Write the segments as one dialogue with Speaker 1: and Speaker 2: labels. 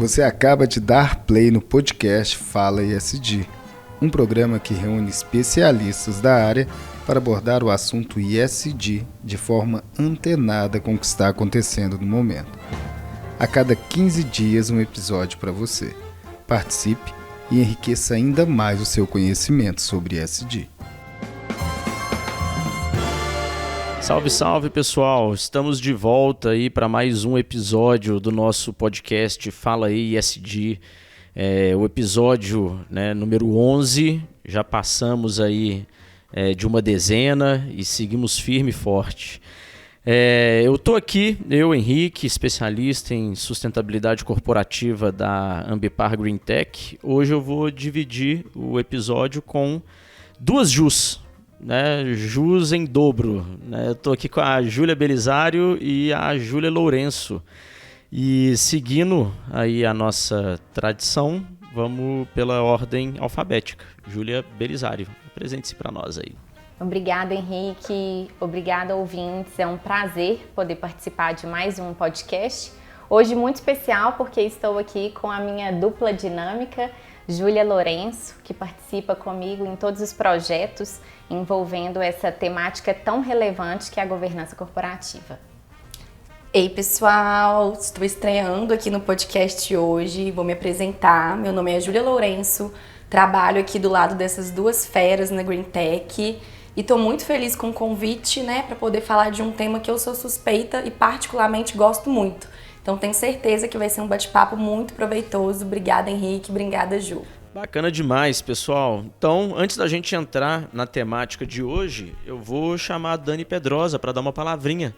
Speaker 1: Você acaba de dar play no podcast Fala ISD, um programa que reúne especialistas da área para abordar o assunto ISD de forma antenada com o que está acontecendo no momento. A cada 15 dias um episódio para você. Participe e enriqueça ainda mais o seu conhecimento sobre ISD.
Speaker 2: Salve, salve pessoal! Estamos de volta aí para mais um episódio do nosso podcast Fala aí ISD. O episódio número 11, já passamos aí de uma dezena e seguimos firme e forte. Eu estou aqui, Henrique, especialista em sustentabilidade corporativa da Ambipar Green Tech. Hoje eu vou dividir o episódio com duas Jus. Jus em dobro. Eu estou aqui com a Júlia Belisário e a Júlia Lourenço. E seguindo aí a nossa tradição, vamos pela ordem alfabética. Júlia Belisário, apresente-se para nós aí.
Speaker 3: Obrigada, Henrique. Obrigada, ouvintes. É um prazer poder participar de mais um podcast. Hoje muito especial porque estou aqui com a minha dupla dinâmica, Júlia Lourenço, que participa comigo em todos os projetos envolvendo essa temática tão relevante que é a governança corporativa.
Speaker 4: Ei pessoal, estou estreando aqui no podcast hoje, vou me apresentar. Meu nome é Júlia Lourenço, trabalho aqui do lado dessas duas feras na Green Tech e estou muito feliz com o convite, para poder falar de um tema que eu sou suspeita e particularmente gosto muito. Então tenho certeza que vai ser um bate-papo muito proveitoso. Obrigada, Henrique, obrigada, Ju.
Speaker 2: Bacana demais, pessoal. Então, antes da gente entrar na temática de hoje, eu vou chamar a Dani Pedrosa para dar uma palavrinha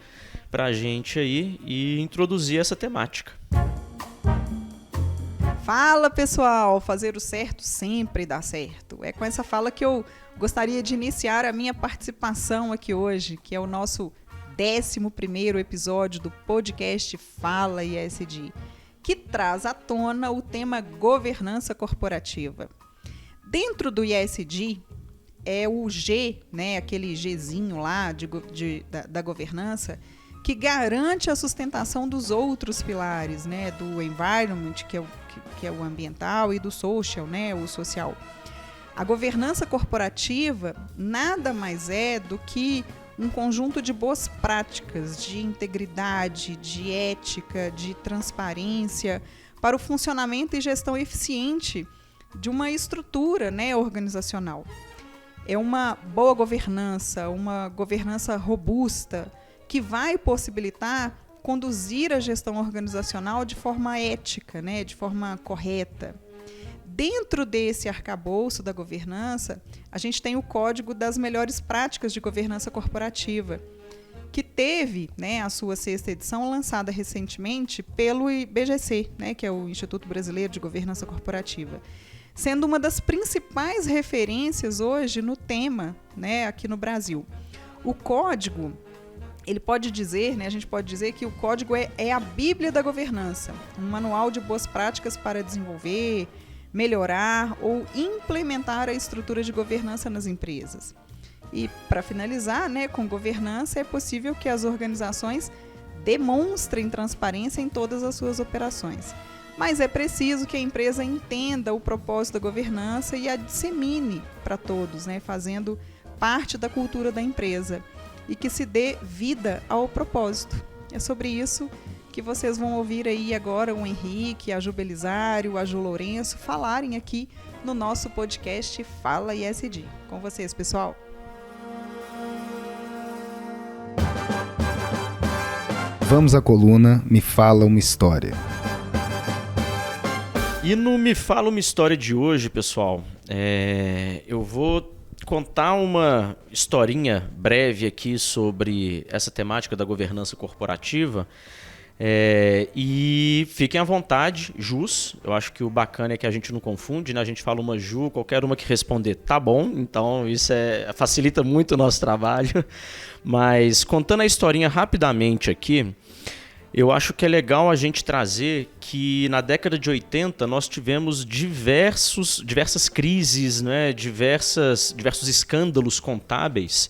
Speaker 2: para a gente aí e introduzir essa temática.
Speaker 5: Fala, pessoal! Fazer o certo sempre dá certo. É com essa fala que eu gostaria de iniciar a minha participação aqui hoje, que é o nosso 11º episódio do podcast Fala ISD, que traz à tona o tema governança corporativa. Dentro do ISD, é o G, aquele Gzinho lá da governança, que garante a sustentação dos outros pilares, do environment, que é o ambiental, e do social, o social. A governança corporativa nada mais é do que um conjunto de boas práticas, de integridade, de ética, de transparência para o funcionamento e gestão eficiente de uma estrutura organizacional. É uma boa governança, uma governança robusta, que vai possibilitar conduzir a gestão organizacional de forma ética, de forma correta. Dentro desse arcabouço da governança, a gente tem o Código das Melhores Práticas de Governança Corporativa, que teve a sua 6ª edição lançada recentemente pelo IBGC, que é o Instituto Brasileiro de Governança Corporativa, sendo uma das principais referências hoje no tema aqui no Brasil. O Código, ele pode dizer, a gente pode dizer que o Código é a Bíblia da governança, um manual de boas práticas para desenvolver, melhorar ou implementar a estrutura de governança nas empresas. E, para finalizar, com governança é possível que as organizações demonstrem transparência em todas as suas operações. Mas é preciso que a empresa entenda o propósito da governança e a dissemine para todos, fazendo parte da cultura da empresa e que se dê vida ao propósito. É sobre isso que vocês vão ouvir aí agora o Henrique, a Ju Belisário, a Ju Lourenço falarem aqui no nosso podcast Fala ISD. Com vocês, pessoal.
Speaker 1: Vamos à coluna Me Fala Uma História.
Speaker 2: E no Me Fala Uma História de hoje, pessoal, eu vou contar uma historinha breve aqui sobre essa temática da governança corporativa. E fiquem à vontade, Jus. Eu acho que o bacana é que a gente não confunde, a gente fala uma Ju, qualquer uma que responder tá bom, então isso facilita muito o nosso trabalho. Mas contando a historinha rapidamente aqui, eu acho que é legal a gente trazer que na década de 80 nós tivemos diversas crises, diversos escândalos contábeis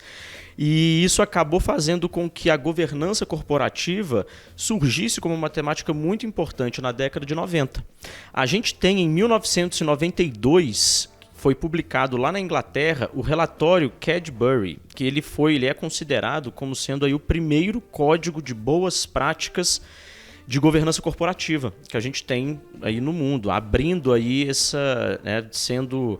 Speaker 2: E isso acabou fazendo com que a governança corporativa surgisse como uma temática muito importante na década de 90. A gente tem em 1992, foi publicado lá na Inglaterra, o relatório Cadbury, que ele é considerado como sendo aí o primeiro código de boas práticas de governança corporativa que a gente tem aí no mundo, abrindo aí sendo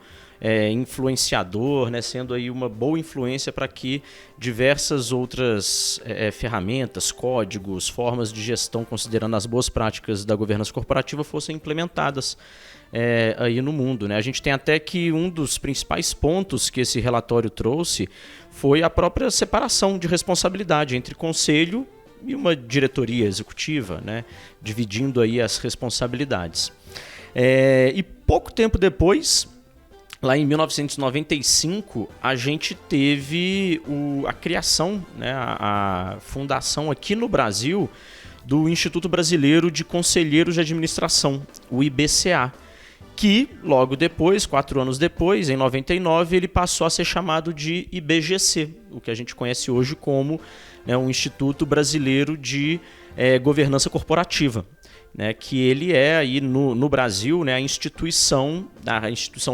Speaker 2: influenciador, sendo aí uma boa influência para que diversas outras ferramentas, códigos, formas de gestão, considerando as boas práticas da governança corporativa, fossem implementadas aí no mundo. A gente tem até que um dos principais pontos que esse relatório trouxe foi a própria separação de responsabilidade entre conselho e uma diretoria executiva, dividindo aí as responsabilidades. E pouco tempo depois, lá em 1995, a gente teve a criação, a fundação aqui no Brasil do Instituto Brasileiro de Conselheiros de Administração, o IBCA, que logo depois, 4 anos depois, em 99, ele passou a ser chamado de IBGC, o que a gente conhece hoje como um Instituto Brasileiro de Governança Corporativa. Que ele é aí no Brasil a instituição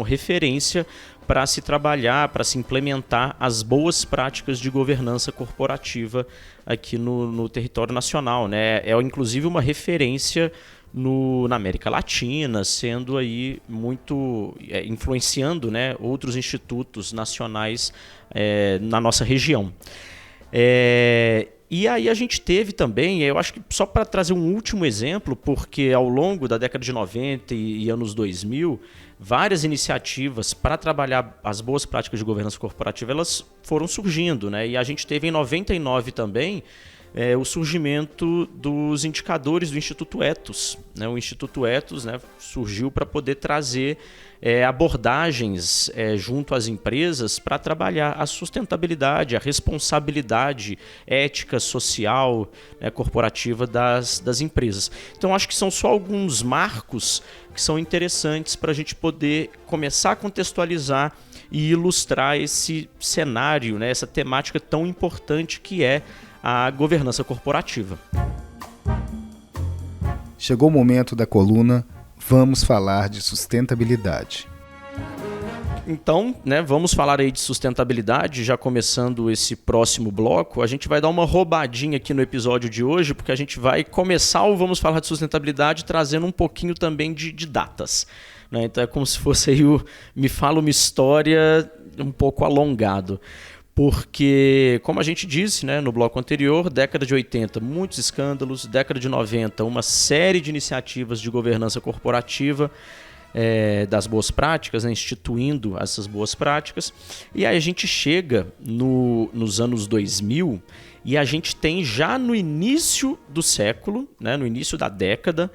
Speaker 2: referência para se trabalhar, para se implementar as boas práticas de governança corporativa aqui no território nacional. É inclusive uma referência na América Latina, sendo aí muito influenciando outros institutos nacionais na nossa região. E aí a gente teve também, eu acho que só para trazer um último exemplo, porque ao longo da década de 90 e anos 2000, várias iniciativas para trabalhar as boas práticas de governança corporativa, elas foram surgindo, E a gente teve em 99 também o surgimento dos indicadores do Instituto Ethos. O Instituto Ethos surgiu para poder trazer abordagens junto às empresas para trabalhar a sustentabilidade, a responsabilidade ética, social, corporativa das empresas. Então, acho que são só alguns marcos que são interessantes para a gente poder começar a contextualizar e ilustrar esse cenário, essa temática tão importante que é a governança corporativa.
Speaker 1: Chegou o momento da coluna Vamos Falar de Sustentabilidade.
Speaker 2: Então, vamos falar aí de sustentabilidade, já começando esse próximo bloco. A gente vai dar uma roubadinha aqui no episódio de hoje, porque a gente vai começar o Vamos Falar de Sustentabilidade trazendo um pouquinho também de datas. Então é como se fosse aí Me Fala uma História um pouco alongado. Porque, como a gente disse no bloco anterior, década de 80, muitos escândalos, década de 90, uma série de iniciativas de governança corporativa das boas práticas, instituindo essas boas práticas. E aí a gente chega nos anos 2000 e a gente tem já no início do século, no início da década,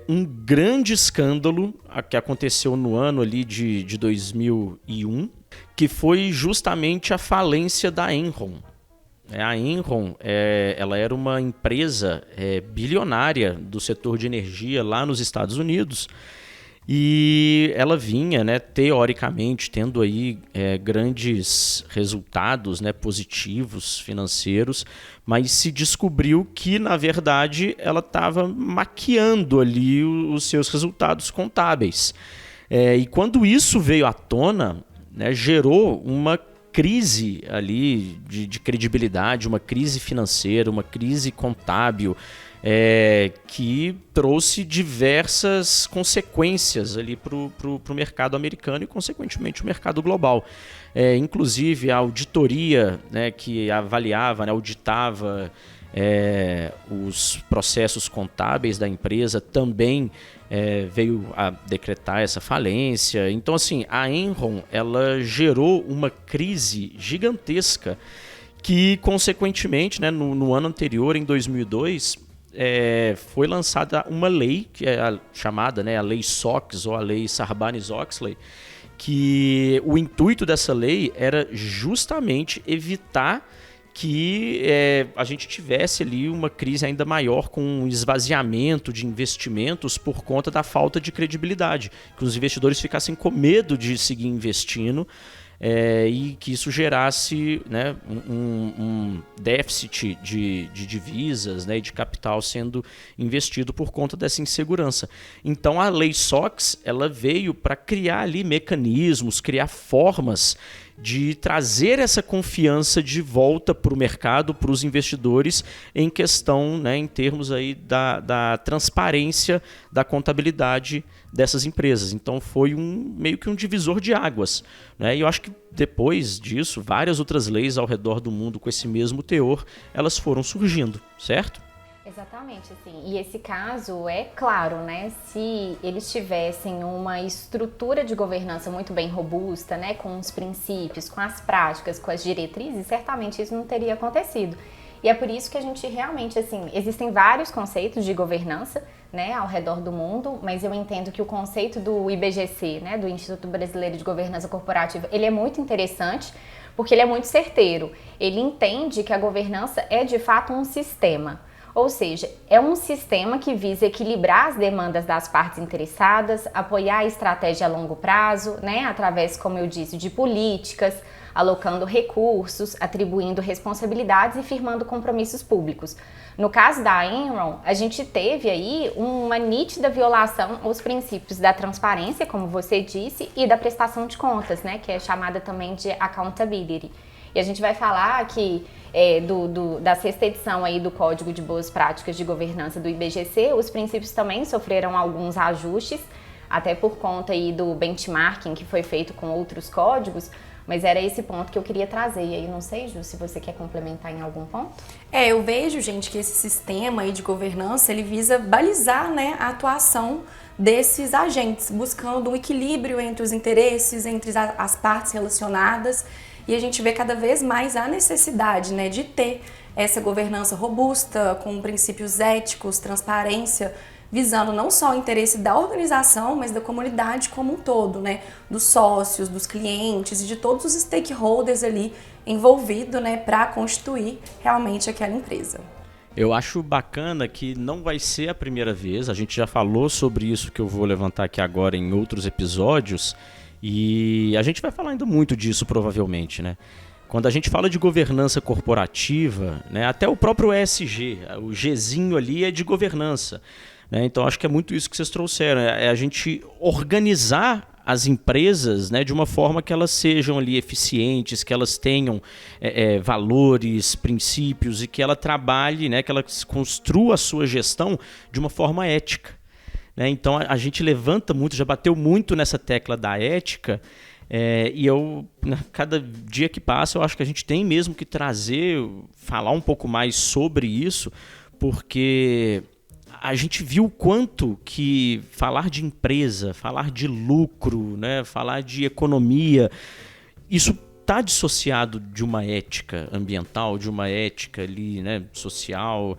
Speaker 2: um grande escândalo que aconteceu no ano ali de 2001, que foi justamente a falência da Enron. A Enron ela era uma empresa bilionária do setor de energia lá nos Estados Unidos e ela vinha, teoricamente, tendo aí grandes resultados positivos financeiros, mas se descobriu que, na verdade, ela estava maquiando ali os seus resultados contábeis. E quando isso veio à tona, gerou uma crise ali de credibilidade, uma crise financeira, uma crise contábil, que trouxe diversas consequências ali para o mercado americano e, consequentemente, o mercado global. Inclusive, a auditoria que avaliava, auditava os processos contábeis da empresa também veio a decretar essa falência. Então, assim, a Enron ela gerou uma crise gigantesca que, consequentemente, no ano anterior, em 2002, foi lançada uma lei, que é a chamada a Lei SOX, ou a Lei Sarbanes-Oxley, que o intuito dessa lei era justamente evitar que a gente tivesse ali uma crise ainda maior, com um esvaziamento de investimentos por conta da falta de credibilidade, que os investidores ficassem com medo de seguir investindo e que isso gerasse, né, um déficit de divisas, né, e de capital sendo investido por conta dessa insegurança. Então a Lei SOX ela veio para criar ali mecanismos, criar formas de trazer essa confiança de volta para o mercado, para os investidores, em questão, né, em termos aí da transparência da contabilidade dessas empresas. Então foi meio que um divisor de águas, né? E eu acho que depois disso, várias outras leis ao redor do mundo com esse mesmo teor, elas foram surgindo, certo?
Speaker 3: Exatamente, assim. E esse caso é claro, né? Se eles tivessem uma estrutura de governança muito bem robusta, né? Com os princípios, com as práticas, com as diretrizes, certamente isso não teria acontecido. E é por isso que a gente realmente, assim, existem vários conceitos de governança, né, ao redor do mundo, mas eu entendo que o conceito do IBGC, né, do Instituto Brasileiro de Governança Corporativa, ele é muito interessante, porque ele é muito certeiro. Ele entende que a governança é, de fato, um sistema. Ou seja, é um sistema que visa equilibrar as demandas das partes interessadas, apoiar a estratégia a longo prazo, né, através, como eu disse, de políticas, alocando recursos, atribuindo responsabilidades e firmando compromissos públicos. No caso da Enron, a gente teve aí uma nítida violação aos princípios da transparência, como você disse, e da prestação de contas, né, que é chamada também de accountability. E a gente vai falar que da sexta edição aí do Código de Boas Práticas de Governança do IBGC, os princípios também sofreram alguns ajustes, até por conta aí do benchmarking que foi feito com outros códigos, mas era esse ponto que eu queria trazer. E aí, não sei, Ju, se você quer complementar em algum ponto?
Speaker 4: Eu vejo, gente, que esse sistema aí de governança, ele visa balizar, né, a atuação desses agentes, buscando um equilíbrio entre os interesses, entre as partes relacionadas. E a gente vê cada vez mais a necessidade, né, de ter essa governança robusta, com princípios éticos, transparência, visando não só o interesse da organização, mas da comunidade como um todo, né, dos sócios, dos clientes e de todos os stakeholders ali envolvidos, né, para constituir realmente aquela empresa.
Speaker 2: Eu acho bacana que não vai ser a primeira vez, a gente já falou sobre isso que eu vou levantar aqui agora em outros episódios, e a gente vai falar ainda muito disso provavelmente, né? Quando a gente fala de governança corporativa, né, até o próprio ESG, o Gzinho ali é de governança, né? Então acho que é muito isso que vocês trouxeram, é a gente organizar as empresas, né, de uma forma que elas sejam ali eficientes, que elas tenham valores, princípios e que ela trabalhe, né, que ela construa a sua gestão de uma forma ética. Então a gente levanta muito, já bateu muito nessa tecla da ética, e eu, cada dia que passa, eu acho que a gente tem mesmo que falar um pouco mais sobre isso, porque a gente viu o quanto que falar de empresa, falar de lucro, né, falar de economia, isso está dissociado de uma ética ambiental, de uma ética ali, né, social.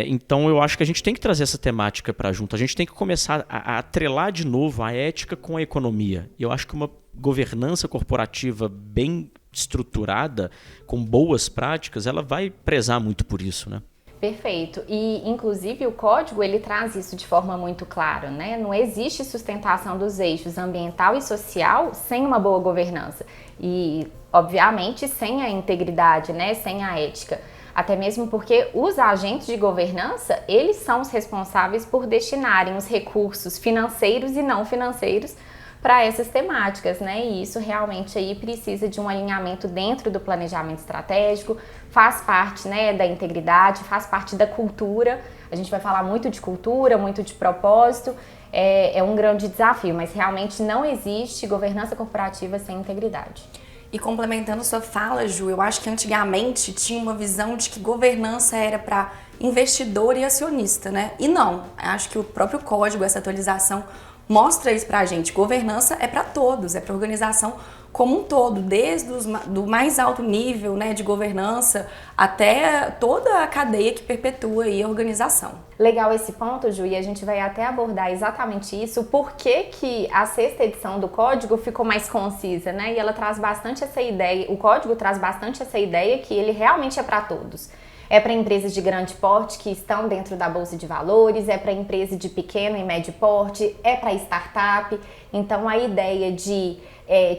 Speaker 2: Então eu acho que a gente tem que trazer essa temática para junto. A gente tem que começar a atrelar de novo a ética com a economia. E eu acho que uma governança corporativa bem estruturada, com boas práticas, ela vai prezar muito por isso, né?
Speaker 3: Perfeito. E, inclusive, o código, ele traz isso de forma muito clara, né? Não existe sustentação dos eixos ambiental e social sem uma boa governança. E, obviamente, sem a integridade, né? Sem a ética. Até mesmo porque os agentes de governança, eles são os responsáveis por destinarem os recursos financeiros e não financeiros para essas temáticas, né? E isso realmente aí precisa de um alinhamento dentro do planejamento estratégico, faz parte, né, da integridade, faz parte da cultura. A gente vai falar muito de cultura, muito de propósito, é um grande desafio, mas realmente não existe governança corporativa sem integridade.
Speaker 4: E complementando sua fala, Ju, eu acho que antigamente tinha uma visão de que governança era para investidor e acionista, né? E não, acho que o próprio código, essa atualização, mostra isso pra gente. Governança é para todos, é para a organização como um todo, desde do mais alto nível, né, de governança até toda a cadeia que perpetua aí a organização.
Speaker 3: Legal esse ponto, Ju, e a gente vai até abordar exatamente isso, por que a sexta edição do código ficou mais concisa, né? E ela traz bastante essa ideia, o código traz bastante essa ideia que ele realmente é para todos. é para empresas de grande porte que estão dentro da Bolsa de Valores, é para empresas de pequeno e médio porte, é para startup. Então a ideia de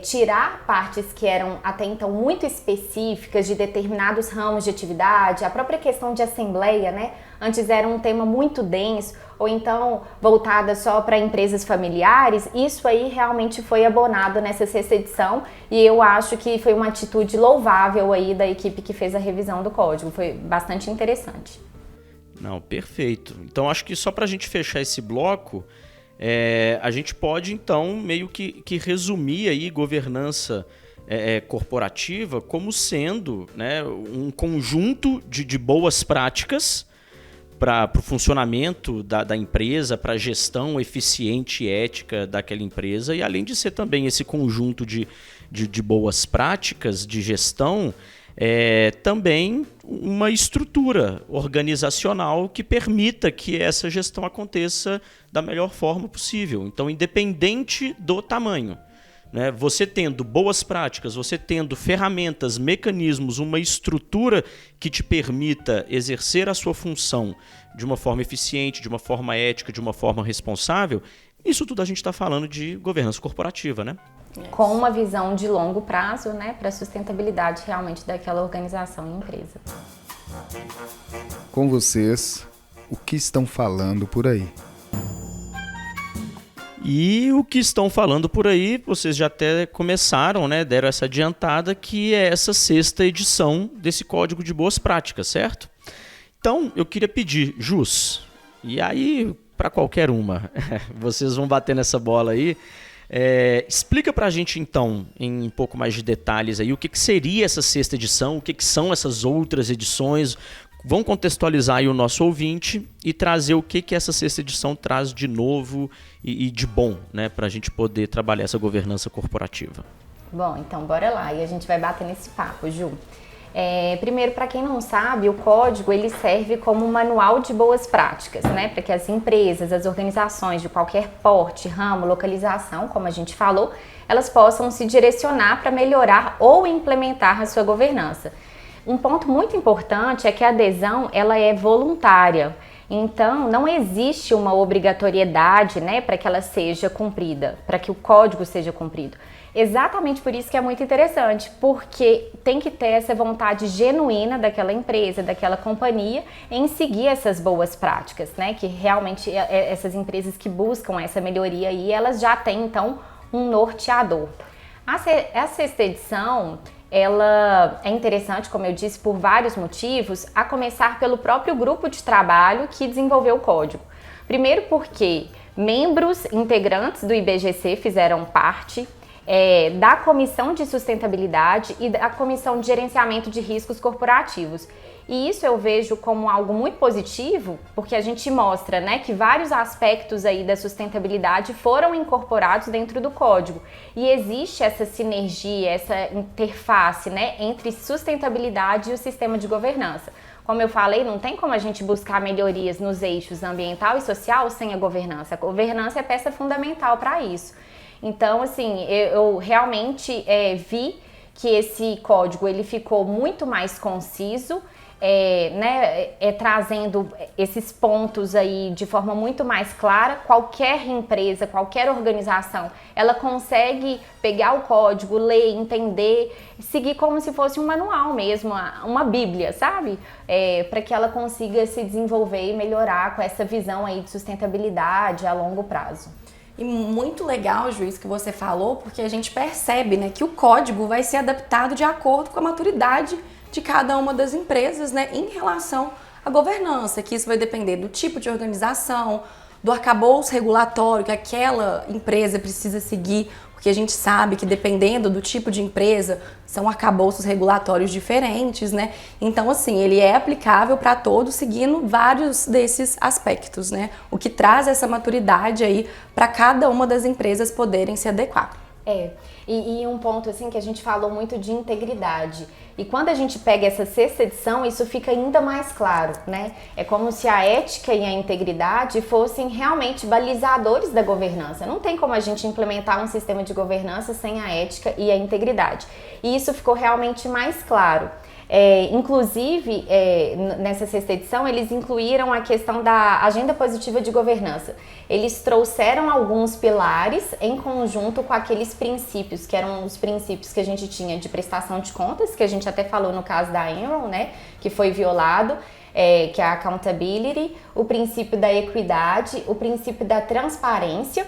Speaker 3: tirar partes que eram até então muito específicas de determinados ramos de atividade, a própria questão de assembleia, né? Antes era um tema muito denso, ou então voltada só para empresas familiares. Isso aí realmente foi abonado nessa 6ª edição e eu acho que foi uma atitude louvável aí da equipe que fez a revisão do código, foi bastante interessante.
Speaker 2: Não, perfeito. Então acho que só para a gente fechar esse bloco, a gente pode, então, meio que resumir aí governança corporativa como sendo, né, um conjunto de boas práticas para o funcionamento da empresa, para a gestão eficiente e ética daquela empresa, e além de ser também esse conjunto de boas práticas de gestão, também uma estrutura organizacional que permita que essa gestão aconteça da melhor forma possível. Então, independente do tamanho, né? Você tendo boas práticas, você tendo ferramentas, mecanismos, uma estrutura que te permita exercer a sua função de uma forma eficiente, de uma forma ética, de uma forma responsável, isso tudo a gente está falando de governança corporativa, né?
Speaker 3: Com uma visão de longo prazo, né, para a sustentabilidade realmente daquela organização e empresa.
Speaker 1: Com vocês, o que estão falando por aí?
Speaker 2: E o que estão falando por aí, vocês já até começaram, né, deram essa adiantada, que é essa 6ª edição desse Código de Boas Práticas, certo? Então, eu queria pedir, Jus, e aí para qualquer uma, vocês vão bater nessa bola aí, explica pra gente então, em um pouco mais de detalhes aí, o que seria essa 6ª edição, o que são essas outras edições. Vão contextualizar aí o nosso ouvinte e trazer o que essa 6ª edição traz de novo e de bom, né, pra gente poder trabalhar essa governança corporativa.
Speaker 3: Bom, então bora lá e a gente vai bater nesse papo, Ju. Primeiro, para quem não sabe, o código ele serve como um manual de boas práticas, né? Para que as empresas, as organizações de qualquer porte, ramo, localização, como a gente falou, elas possam se direcionar para melhorar ou implementar a sua governança. Um ponto muito importante é que a adesão ela é voluntária. Então, não existe uma obrigatoriedade, né, para que ela seja cumprida, para que o código seja cumprido. Exatamente por isso que é muito interessante, porque tem que ter essa vontade genuína daquela empresa, daquela companhia, em seguir essas boas práticas, né? Que realmente essas empresas que buscam essa melhoria aí, elas já têm então um norteador. A 6ª edição, ela é interessante, como eu disse, por vários motivos, a começar pelo próprio grupo de trabalho que desenvolveu o código. Primeiro porque membros integrantes do IBGC fizeram parte da Comissão de Sustentabilidade e da Comissão de Gerenciamento de Riscos Corporativos. E isso eu vejo como algo muito positivo, porque a gente mostra, né, que vários aspectos aí da sustentabilidade foram incorporados dentro do código. E existe essa sinergia, essa interface, né, entre sustentabilidade e o sistema de governança. Como eu falei, não tem como a gente buscar melhorias nos eixos ambiental e social sem a governança. A governança é peça fundamental para isso. Então, assim, eu realmente vi que esse código ele ficou muito mais conciso, trazendo esses pontos aí de forma muito mais clara. Qualquer empresa, qualquer organização, ela consegue pegar o código, ler, entender, seguir como se fosse um manual mesmo, uma bíblia, sabe? Para que ela consiga se desenvolver e melhorar com essa visão aí de sustentabilidade a longo prazo.
Speaker 4: E muito legal, Ju, isso que você falou, porque a gente percebe, né, que o código vai ser adaptado de acordo com a maturidade de cada uma das empresas, né, em relação à governança, que isso vai depender do tipo de organização, do arcabouço regulatório que aquela empresa precisa seguir, porque a gente sabe que dependendo do tipo de empresa, são arcabouços regulatórios diferentes, né? Então, assim, ele é aplicável para todos, seguindo vários desses aspectos, né? O que traz essa maturidade aí para cada uma das empresas poderem se adequar.
Speaker 3: E um ponto assim que a gente falou muito de integridade. E quando a gente pega essa 6ª edição, isso fica ainda mais claro, né? É como se a ética e a integridade fossem realmente balizadores da governança. Não tem como a gente implementar um sistema de governança sem a ética e a integridade. E isso ficou realmente mais claro. Inclusive, nessa sexta edição, eles incluíram a questão da agenda positiva de governança. Eles trouxeram alguns pilares em conjunto com aqueles princípios, que eram os princípios que a gente tinha de prestação de contas, que a gente até falou no caso da Enron, né, que foi violado, que é a accountability, o princípio da equidade, o princípio da transparência.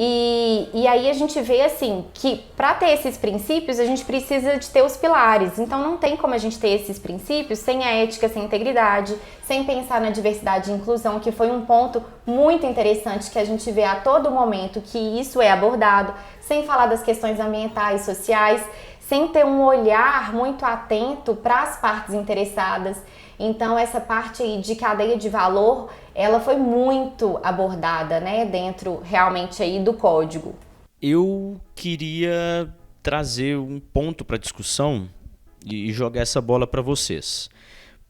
Speaker 3: E aí a gente vê assim que para ter esses princípios a gente precisa de ter os pilares. Então não tem como a gente ter esses princípios sem a ética, sem a integridade, sem pensar na diversidade e inclusão, que foi um ponto muito interessante que a gente vê a todo momento que isso é abordado, sem falar das questões ambientais, sociais, sem ter um olhar muito atento para as partes interessadas. Então essa parte aí de cadeia de valor, ela foi muito abordada, né, dentro realmente aí do código.
Speaker 2: Eu queria trazer um ponto para discussão e jogar essa bola para vocês.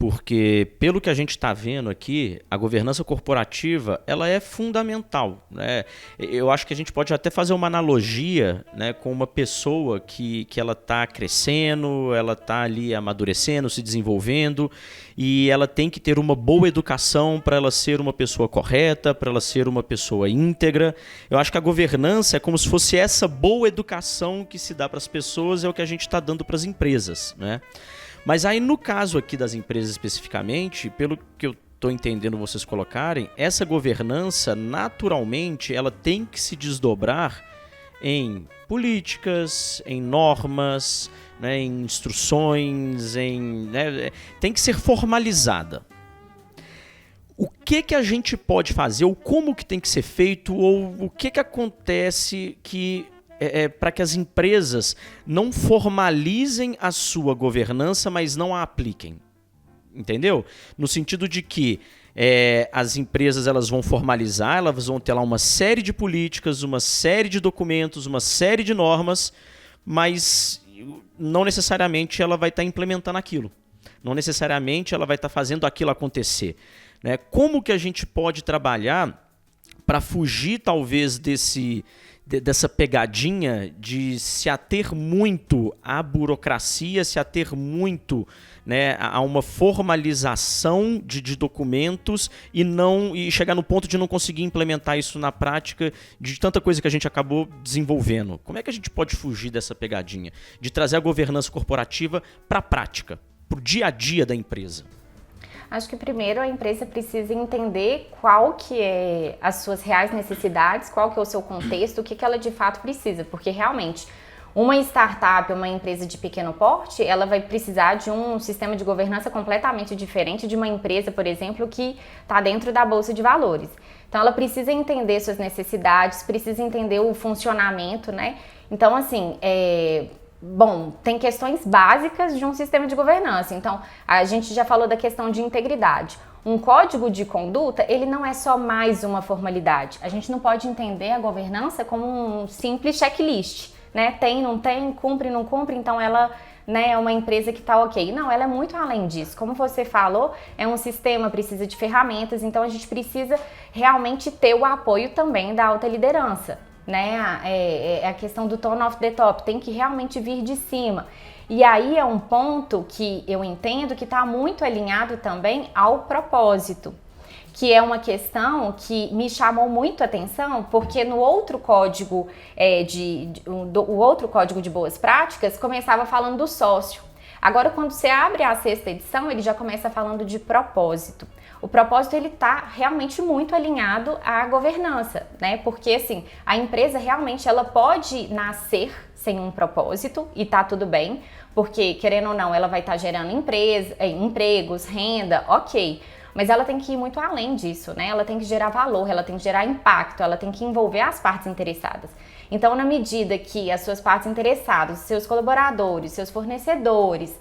Speaker 2: Porque, pelo que a gente está vendo aqui, a governança corporativa ela é fundamental, né? Eu acho que a gente pode até fazer uma analogia, né, com uma pessoa que ela está crescendo, ela está ali amadurecendo, se desenvolvendo, e ela tem que ter uma boa educação para ela ser uma pessoa correta, para ela ser uma pessoa íntegra. Eu acho que a governança é como se fosse essa boa educação que se dá para as pessoas, é o que a gente está dando para as empresas, né? Mas aí no caso aqui das empresas especificamente, pelo que eu estou entendendo vocês colocarem, essa governança naturalmente ela tem que se desdobrar em políticas, em normas, né, em instruções, tem que ser formalizada. O que a gente pode fazer, ou como que tem que ser feito, ou o que acontece para que as empresas não formalizem a sua governança, mas não a apliquem. Entendeu? No sentido de que as empresas elas vão formalizar, elas vão ter lá uma série de políticas, uma série de documentos, uma série de normas, mas não necessariamente ela vai estar implementando aquilo. Não necessariamente ela vai estar fazendo aquilo acontecer, né? Como que a gente pode trabalhar para fugir talvez dessa pegadinha de se ater muito à burocracia, se ater muito, né, a uma formalização de documentos e chegar no ponto de não conseguir implementar isso na prática de tanta coisa que a gente acabou desenvolvendo? Como é que a gente pode fugir dessa pegadinha de trazer a governança corporativa para a prática, para o dia a dia da empresa?
Speaker 3: Acho que primeiro a empresa precisa entender qual que é as suas reais necessidades, qual que é o seu contexto, o que ela de fato precisa, porque realmente uma startup, uma empresa de pequeno porte, ela vai precisar de um sistema de governança completamente diferente de uma empresa, por exemplo, que está dentro da Bolsa de Valores. Então ela precisa entender suas necessidades, precisa entender o funcionamento, né? Então assim, bom, tem questões básicas de um sistema de governança. Então, a gente já falou da questão de integridade. Um código de conduta, ele não é só mais uma formalidade. A gente não pode entender a governança como um simples checklist, né? Tem, não tem, cumpre, não cumpre, então ela, né, é uma empresa que está ok. Não, ela é muito além disso. Como você falou, é um sistema, precisa de ferramentas, então a gente precisa realmente ter o apoio também da alta liderança. Né? A questão do tone of the top, tem que realmente vir de cima. E aí é um ponto que eu entendo que está muito alinhado também ao propósito, que é uma questão que me chamou muito a atenção, porque no outro código, o outro código de boas práticas começava falando do sócio. Agora, quando você abre a sexta edição, ele já começa falando de propósito. O propósito ele está realmente muito alinhado à governança, né? Porque assim, a empresa realmente ela pode nascer sem um propósito e tá tudo bem, porque querendo ou não, ela vai estar gerando empregos, renda, ok. Mas ela tem que ir muito além disso, né? Ela tem que gerar valor, ela tem que gerar impacto, ela tem que envolver as partes interessadas. Então, na medida que as suas partes interessadas, seus colaboradores, seus fornecedores,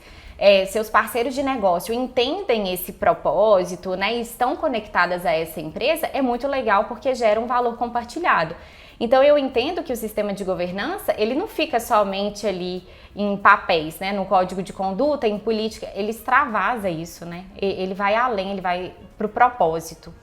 Speaker 3: seus parceiros de negócio entendem esse propósito, né, e estão conectadas a essa empresa, é muito legal porque gera um valor compartilhado. Então eu entendo que o sistema de governança, ele não fica somente ali em papéis, né, no código de conduta, em política, ele extravasa isso, né, ele vai além, ele vai pro propósito.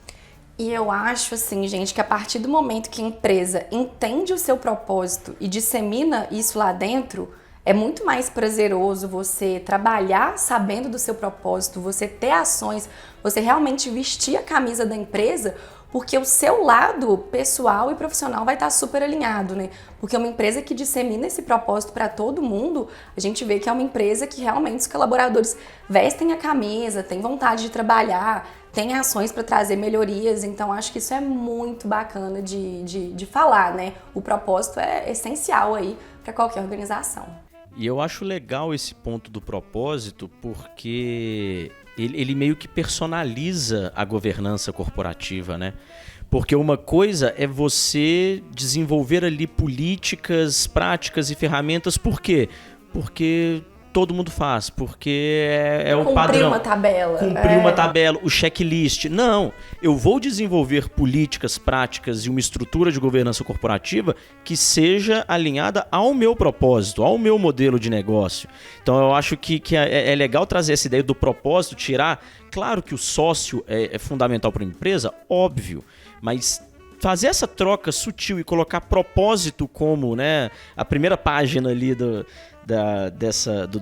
Speaker 4: E eu acho assim, gente, que a partir do momento que a empresa entende o seu propósito e dissemina isso lá dentro, É muito mais prazeroso você trabalhar sabendo do seu propósito, você ter ações, você realmente vestir a camisa da empresa, porque o seu lado pessoal e profissional vai estar super alinhado, né? Porque uma empresa que dissemina esse propósito para todo mundo, a gente vê que é uma empresa que realmente os colaboradores vestem a camisa, têm vontade de trabalhar, têm ações para trazer melhorias. Então, acho que isso é muito bacana de falar, né? O propósito é essencial aí para qualquer organização.
Speaker 2: E eu acho legal esse ponto do propósito porque ele meio que personaliza a governança corporativa, né? Porque uma coisa é você desenvolver ali políticas, práticas e ferramentas. Por quê? Porque todo mundo faz, porque é o padrão.
Speaker 4: Cumprir uma tabela.
Speaker 2: Cumprir uma tabela, o checklist. Não, eu vou desenvolver políticas, práticas e uma estrutura de governança corporativa que seja alinhada ao meu propósito, ao meu modelo de negócio. Então eu acho que é legal trazer essa ideia do propósito, tirar... Claro que o sócio é fundamental para a empresa, óbvio, mas... fazer essa troca sutil e colocar propósito como, né, a primeira página ali do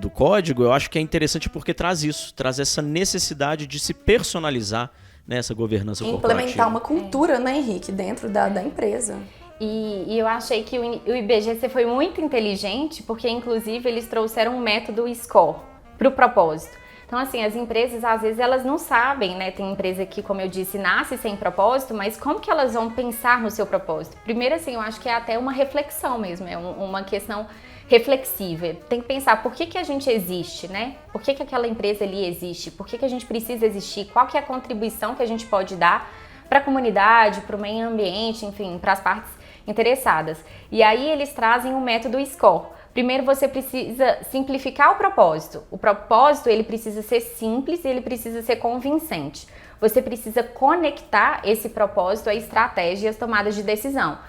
Speaker 2: código, eu acho que é interessante porque traz isso, traz essa necessidade de se personalizar nessa governança corporativa.
Speaker 4: Implementar uma cultura, né, Henrique, dentro da empresa.
Speaker 3: E eu achei que o IBGC foi muito inteligente, porque inclusive eles trouxeram um método SCORE para o propósito. Então, assim, as empresas, às vezes, elas não sabem, né? Tem empresa que, como eu disse, nasce sem propósito, mas como que elas vão pensar no seu propósito? Primeiro, assim, eu acho que é até uma reflexão mesmo, é uma questão reflexiva. Tem que pensar por que a gente existe, né? Por que aquela empresa ali existe? Por que a gente precisa existir? Qual que é a contribuição que a gente pode dar para a comunidade, para o meio ambiente, enfim, para as partes interessadas. E aí eles trazem o método SCORE. Primeiro você precisa simplificar o propósito. O propósito ele precisa ser simples e ele precisa ser convincente. Você precisa conectar esse propósito à estratégia e às tomadas de decisão.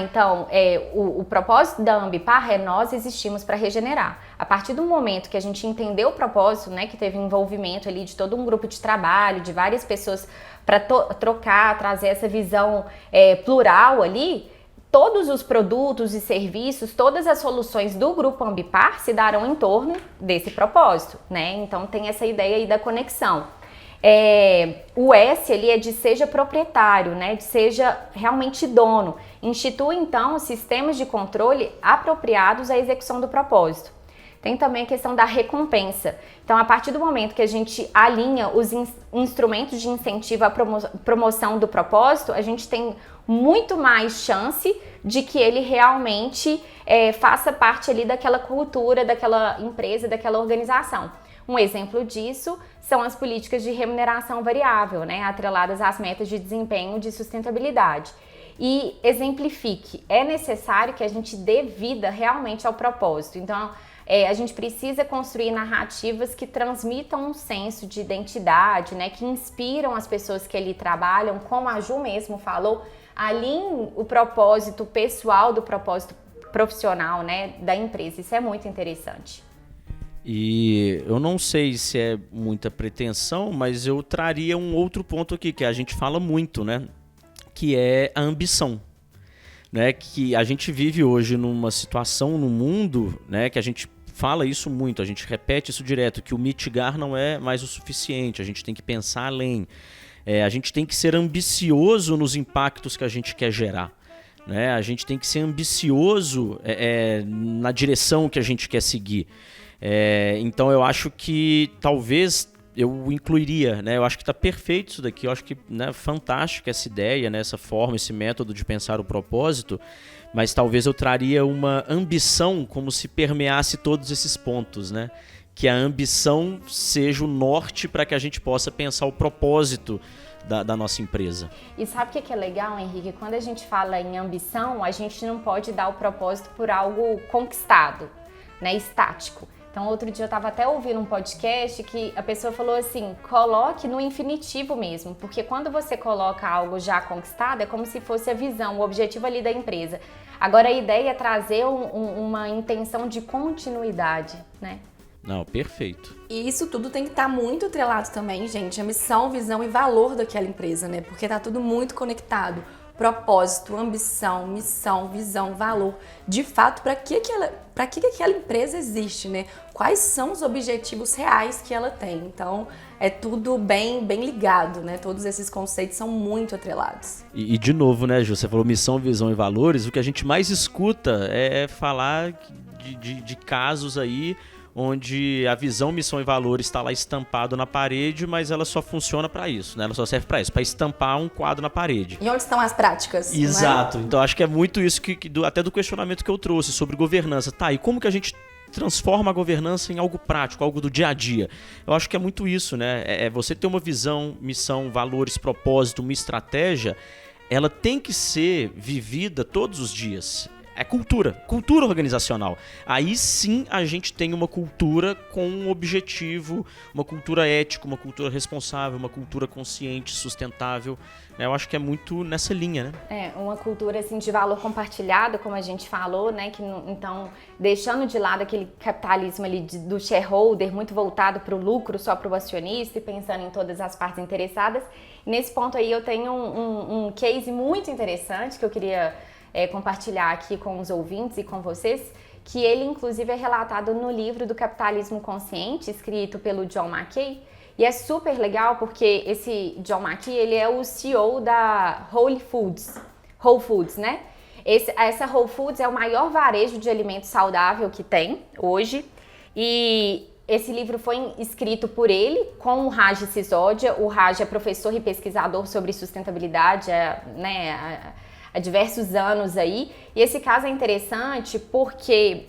Speaker 3: Então, o propósito da Ambipar é nós existimos para regenerar. A partir do momento que a gente entendeu o propósito, né, que teve envolvimento ali de todo um grupo de trabalho, de várias pessoas para trocar, trazer essa visão plural ali, todos os produtos e serviços, todas as soluções do Grupo Ambipar se darão em torno desse propósito, né? Então tem essa ideia aí da conexão. O S ali é de seja proprietário, né? De seja realmente dono. Institui então sistemas de controle apropriados à execução do propósito. Tem também a questão da recompensa. Então, a partir do momento que a gente alinha os instrumentos de incentivo à promoção do propósito, a gente tem muito mais chance de que ele realmente faça parte ali daquela cultura, daquela empresa, daquela organização. Um exemplo disso são as políticas de remuneração variável, né, atreladas às metas de desempenho de sustentabilidade. E exemplifique, é necessário que a gente dê vida realmente ao propósito. Então, a gente precisa construir narrativas que transmitam um senso de identidade, né, que inspiram as pessoas que ali trabalham, como a Ju mesmo falou, alinhem o propósito pessoal do propósito profissional, né, da empresa. Isso é muito interessante.
Speaker 2: E eu não sei se é muita pretensão, mas eu traria um outro ponto aqui, que a gente fala muito, né, que é a ambição. Né, que a gente vive hoje numa situação no mundo, né, que a gente fala isso muito, a gente repete isso direto, que o mitigar não é mais o suficiente, a gente tem que pensar além. A gente tem que ser ambicioso nos impactos que a gente quer gerar. Né? A gente tem que ser ambicioso na direção que a gente quer seguir. Então eu acho que talvez eu incluiria, né? Eu acho que está perfeito isso daqui, eu acho que, né, fantástico essa ideia, né, essa forma, esse método de pensar o propósito, mas talvez eu traria uma ambição como se permeasse todos esses pontos, né? Que a ambição seja o norte para que a gente possa pensar o propósito da nossa empresa.
Speaker 3: E sabe o que é legal, Henrique? Quando a gente fala em ambição, a gente não pode dar o propósito por algo conquistado, né, estático. Então, outro dia eu estava até ouvindo um podcast que a pessoa falou assim, coloque no infinitivo mesmo, porque quando você coloca algo já conquistado, é como se fosse a visão, o objetivo ali da empresa. Agora, a ideia é trazer uma intenção de continuidade, né?
Speaker 2: Não, perfeito.
Speaker 4: E isso tudo tem que estar muito atrelado também, gente, a missão, visão e valor daquela empresa, né? Porque tá tudo muito conectado. propósito, ambição, missão, visão, valor. De fato, para que aquela empresa existe, né? Quais são os objetivos reais que ela tem. Então, é tudo bem ligado, né? Todos esses conceitos são muito atrelados.
Speaker 2: E de novo, né, Ju, você falou missão, visão e valores, o que a gente mais escuta é falar de casos aí onde a visão, missão e valores está lá estampado na parede, mas ela só funciona para isso, né? Ela só serve para isso, para estampar um quadro na parede.
Speaker 4: E onde estão as práticas?
Speaker 2: Exato. Então acho que é muito isso até do questionamento que eu trouxe sobre governança. Tá, e como que a gente transforma a governança em algo prático, algo do dia a dia? Eu acho que é muito isso, né? É você ter uma visão, missão, valores, propósito, uma estratégia, ela tem que ser vivida todos os dias. É cultura organizacional. Aí sim a gente tem uma cultura com um objetivo, uma cultura ética, uma cultura responsável, uma cultura consciente, sustentável. Eu acho que é muito nessa linha, né?
Speaker 3: Uma cultura assim, de valor compartilhado, como a gente falou, né? Então, deixando de lado aquele capitalismo ali do shareholder, muito voltado para o lucro, só para o acionista e pensando em todas as partes interessadas. Nesse ponto aí eu tenho um case muito interessante que eu queria compartilhar aqui com os ouvintes e com vocês, que ele inclusive é relatado no livro do Capitalismo Consciente, escrito pelo John Mackey, e é super legal porque esse John Mackey, ele é o CEO da Whole Foods, né? Essa Whole Foods é o maior varejo de alimento saudável que tem hoje, e esse livro foi escrito por ele com o Raj Sisodia. O Raj é professor e pesquisador sobre sustentabilidade, há diversos anos aí, e esse caso é interessante porque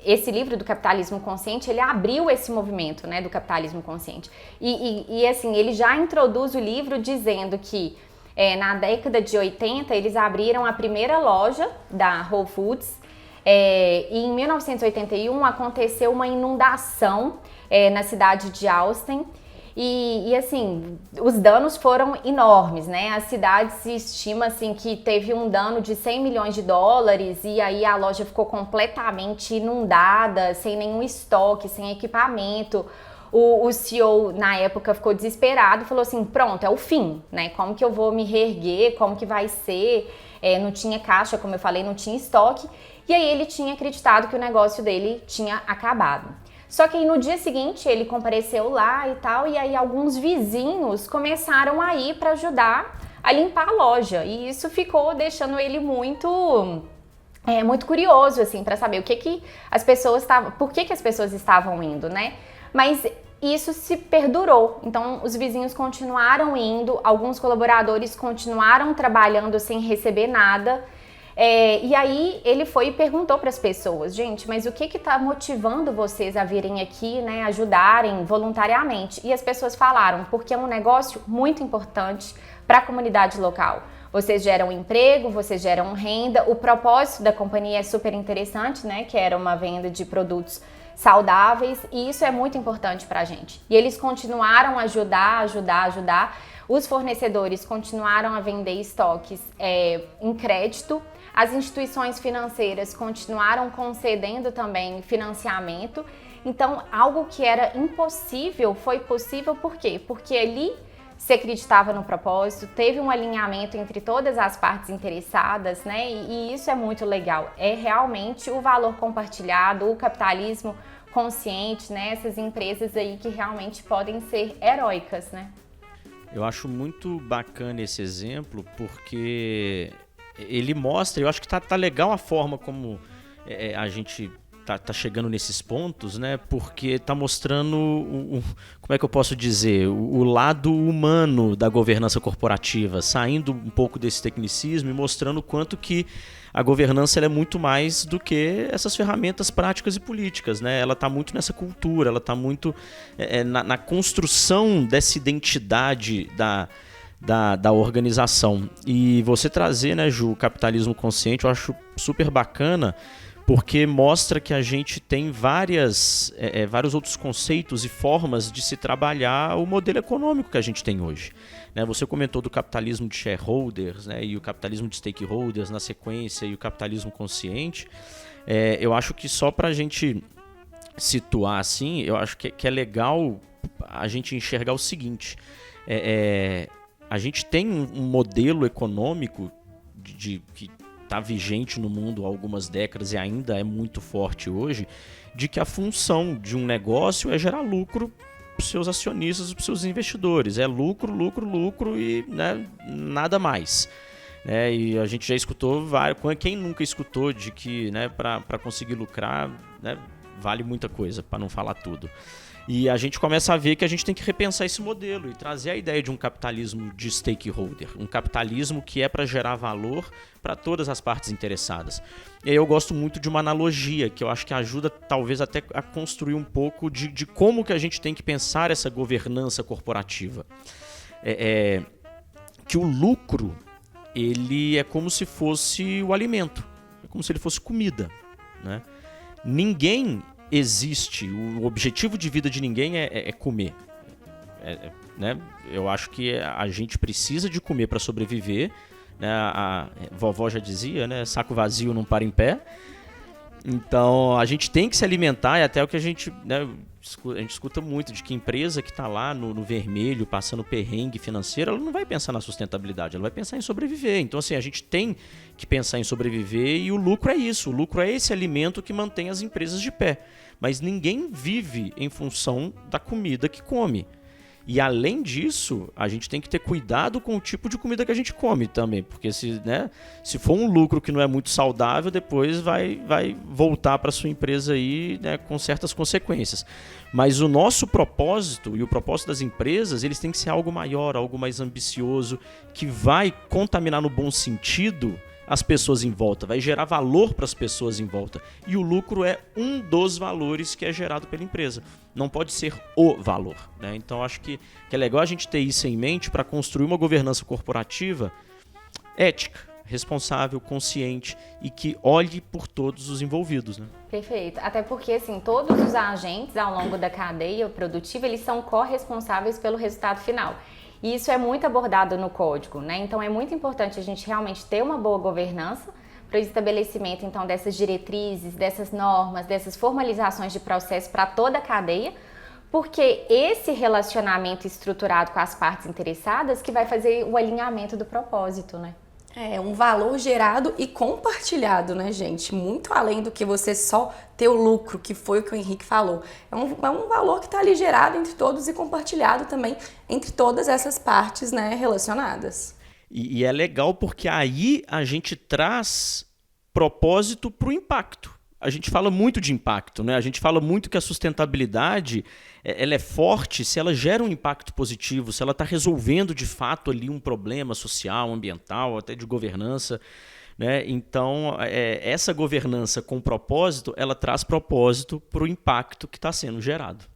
Speaker 3: esse livro do Capitalismo Consciente, ele abriu esse movimento, né, do capitalismo consciente, e assim, ele já introduz o livro dizendo que na década de 80 eles abriram a primeira loja da Whole Foods, e em 1981 aconteceu uma inundação na cidade de Austin. E assim, os danos foram enormes, né? A cidade se estima assim, que teve um dano de 100 milhões de dólares e aí a loja ficou completamente inundada, sem nenhum estoque, sem equipamento. O CEO na época ficou desesperado e falou assim, pronto, é o fim, né? Como que eu vou me reerguer, como que vai ser? Não tinha caixa, como eu falei, não tinha estoque. E aí ele tinha acreditado que o negócio dele tinha acabado. Só que aí no dia seguinte ele compareceu lá e tal, e aí alguns vizinhos começaram a ir para ajudar a limpar a loja. E isso ficou deixando ele muito curioso, assim, para saber por que as pessoas estavam indo, né? Mas isso se perdurou. Então os vizinhos continuaram indo, alguns colaboradores continuaram trabalhando sem receber nada. E aí ele foi e perguntou para as pessoas, gente, mas o que está motivando vocês a virem aqui, né, ajudarem voluntariamente? E as pessoas falaram, porque é um negócio muito importante para a comunidade local. Vocês geram emprego, vocês geram renda, o propósito da companhia é super interessante, né, que era uma venda de produtos saudáveis, e isso é muito importante para a gente. E eles continuaram a ajudar. Os fornecedores continuaram a vender estoques em crédito. As instituições financeiras continuaram concedendo também financiamento. Então, algo que era impossível foi possível por quê? Porque ali se acreditava no propósito, teve um alinhamento entre todas as partes interessadas, né? E isso é muito legal. É realmente o valor compartilhado, o capitalismo consciente, né? Essas empresas aí que realmente podem ser heróicas, né?
Speaker 2: Eu acho muito bacana esse exemplo porque ele mostra, eu acho que tá legal a forma como a gente tá chegando nesses pontos, né? Porque tá mostrando, como é que eu posso dizer, o lado humano da governança corporativa, saindo um pouco desse tecnicismo e mostrando o quanto que a governança ela é muito mais do que essas ferramentas práticas e políticas, né? Ela tá muito nessa cultura, ela tá muito na construção dessa identidade da organização. E você trazer, né, Ju, o capitalismo consciente, eu acho super bacana, porque mostra que a gente tem vários outros conceitos e formas de se trabalhar o modelo econômico que a gente tem hoje. Né? Você comentou do capitalismo de shareholders, né, e o capitalismo de stakeholders na sequência e o capitalismo consciente. Eu acho que só para a gente situar assim, eu acho que é legal a gente enxergar o seguinte, a gente tem um modelo econômico que está vigente no mundo há algumas décadas e ainda é muito forte hoje, de que a função de um negócio é gerar lucro para os seus acionistas, para os seus investidores. É lucro, lucro, lucro e, né, nada mais. E a gente já escutou, quem nunca escutou de que, né, para conseguir lucrar, né, vale muita coisa, para não falar tudo. E a gente começa a ver que a gente tem que repensar esse modelo e trazer a ideia de um capitalismo de stakeholder, um capitalismo que é para gerar valor para todas as partes interessadas. E aí eu gosto muito de uma analogia que eu acho que ajuda talvez até a construir um pouco de como que a gente tem que pensar essa governança corporativa. Que o lucro, ele é como se fosse o alimento, é como se ele fosse comida, né? Ninguém existe, o objetivo de vida de ninguém é comer. Né? Eu acho que a gente precisa de comer para sobreviver, né? A vovó já dizia, né? Saco vazio não para em pé. Então a gente tem que se alimentar, e até o que a gente escuta muito de que empresa que está lá no vermelho, passando perrengue financeiro, ela não vai pensar na sustentabilidade, ela vai pensar em sobreviver. Então assim, a gente tem que pensar em sobreviver, e o lucro é isso, o lucro é esse alimento que mantém as empresas de pé. Mas ninguém vive em função da comida que come. E além disso, a gente tem que ter cuidado com o tipo de comida que a gente come também, porque se for um lucro que não é muito saudável, depois vai voltar para sua empresa aí, né, com certas consequências. Mas o nosso propósito e o propósito das empresas, eles têm que ser algo maior, algo mais ambicioso, que vai contaminar no bom sentido as pessoas em volta, vai gerar valor para as pessoas em volta. E o lucro é um dos valores que é gerado pela empresa. Não pode ser o valor, né? Então acho que é legal a gente ter isso em mente para construir uma governança corporativa ética, responsável, consciente e que olhe por todos os envolvidos, né?
Speaker 3: Perfeito. Até porque, assim, todos os agentes ao longo da cadeia produtiva, eles são corresponsáveis pelo resultado final. E isso é muito abordado no código, né? Então é muito importante a gente realmente ter uma boa governança para o estabelecimento, então, dessas diretrizes, dessas normas, dessas formalizações de processo para toda a cadeia, porque esse relacionamento estruturado com as partes interessadas que vai fazer o alinhamento do propósito, né?
Speaker 4: É um valor gerado e compartilhado, né, gente? Muito além do que você só ter o lucro, que foi o que o Henrique falou. É um valor que está ali gerado entre todos e compartilhado também entre todas essas partes, né, relacionadas.
Speaker 2: E é legal porque aí a gente traz propósito para o impacto. A gente fala muito de impacto, né? A gente fala muito que a sustentabilidade ela é forte se ela gera um impacto positivo, se ela está resolvendo de fato ali um problema social, ambiental, até de governança, né? Então, essa governança com propósito, ela traz propósito para o impacto que está sendo gerado.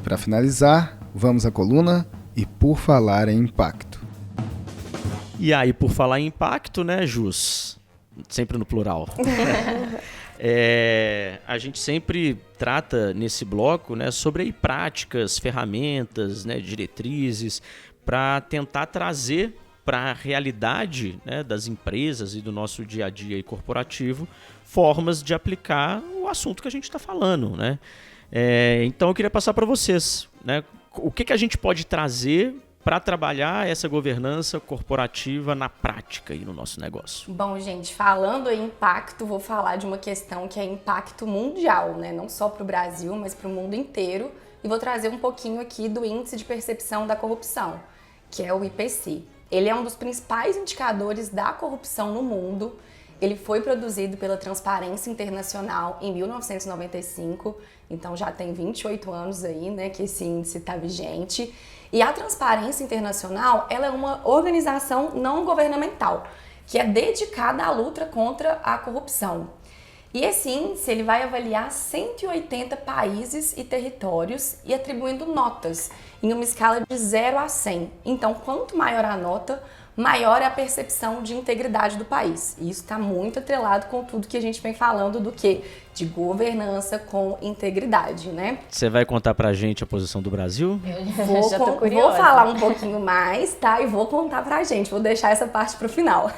Speaker 1: Para finalizar, vamos à coluna e por falar em impacto.
Speaker 2: E aí, por falar em impacto, né, Jus? Sempre no plural. A gente sempre trata nesse bloco, né, sobre aí práticas, ferramentas, né, diretrizes, para tentar trazer para a realidade, né, das empresas e do nosso dia a dia aí corporativo formas de aplicar o assunto que a gente está falando, né? Então eu queria passar para vocês, né, o que a gente pode trazer para trabalhar essa governança corporativa na prática e no nosso negócio.
Speaker 4: Bom, gente, falando em impacto, vou falar de uma questão que é impacto mundial, né? Não só para o Brasil, mas para o mundo inteiro. E vou trazer um pouquinho aqui do Índice de Percepção da Corrupção, que é o IPC. Ele é um dos principais indicadores da corrupção no mundo. Ele foi produzido pela Transparência Internacional em 1995, então já tem 28 anos aí, né, que esse índice está vigente. E a Transparência Internacional, ela é uma organização não governamental, que é dedicada à luta contra a corrupção. E esse índice, ele vai avaliar 180 países e territórios e atribuindo notas em uma escala de 0 a 100. Então, quanto maior a nota, maior é a percepção de integridade do país. E isso está muito atrelado com tudo que a gente vem falando do quê? De governança com integridade, né?
Speaker 2: Você vai contar pra gente a posição do Brasil?
Speaker 4: Vou falar um pouquinho mais, tá? E vou contar pra gente, vou deixar essa parte pro final.